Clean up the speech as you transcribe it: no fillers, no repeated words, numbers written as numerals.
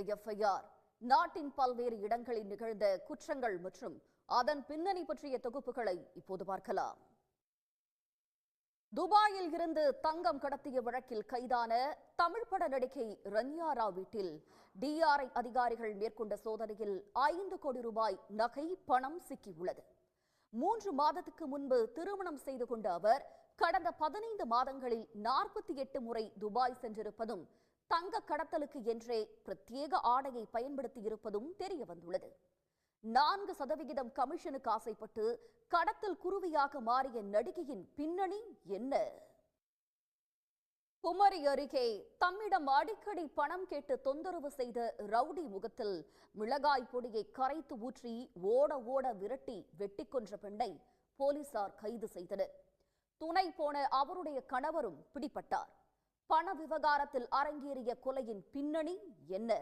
பதியப்பட்ட FIR நாட்டின் பல்வேறு இடங்களில் நிகழ்ந்த குற்றங்கள் மற்றும் அதன் பின்னணி பற்றிய தொகுப்புகளை இப்போது பார்க்கலாம். துபாயில் இருந்து தங்கம் கடத்திய வழக்கில் கைதான தமிழ் பட நடிகை ரன்யா ராவ் வீட்டில் டிஆர்ஐ அதிகாரிகள் மேற்கொண்ட சோதனையில் 5 கோடி ரூபாய் நகை பணம் சிக்கியுள்ளது. 3 மாதத்துக்கு முன்பு திருமணம் செய்து கொண்ட அவர் கடந்த 15 மாதங்களில் 48 முறை துபாய் சென்றிருப்பதும் தங்க கடத்தலுக்கு என்றே பிரத்யேக ஆடையை பயன்படுத்தி இருப்பதும் தெரிய வந்துள்ளது. 4% கமிஷனுக்கு ஆசைப்பட்டு கடத்தல் குருவியாக மாறிய நடிகையின் பின்னணி என்ன? குமரி அருகே தம்மிடம் அடிக்கடி பணம் கேட்டு தொந்தரவு செய்த ரவுடி முகத்தில் மிளகாய் பொடியை கரைத்து ஊற்றி ஓட ஓட விரட்டி வெட்டி கொன்ற பெண்ணை போலீசார் கைது செய்தனர். துணை போன அவருடைய கணவரும் பிடிபட்டார். பண விவகாரத்தில் அரங்கேறிய கொலையின் பின்னணி என்ன?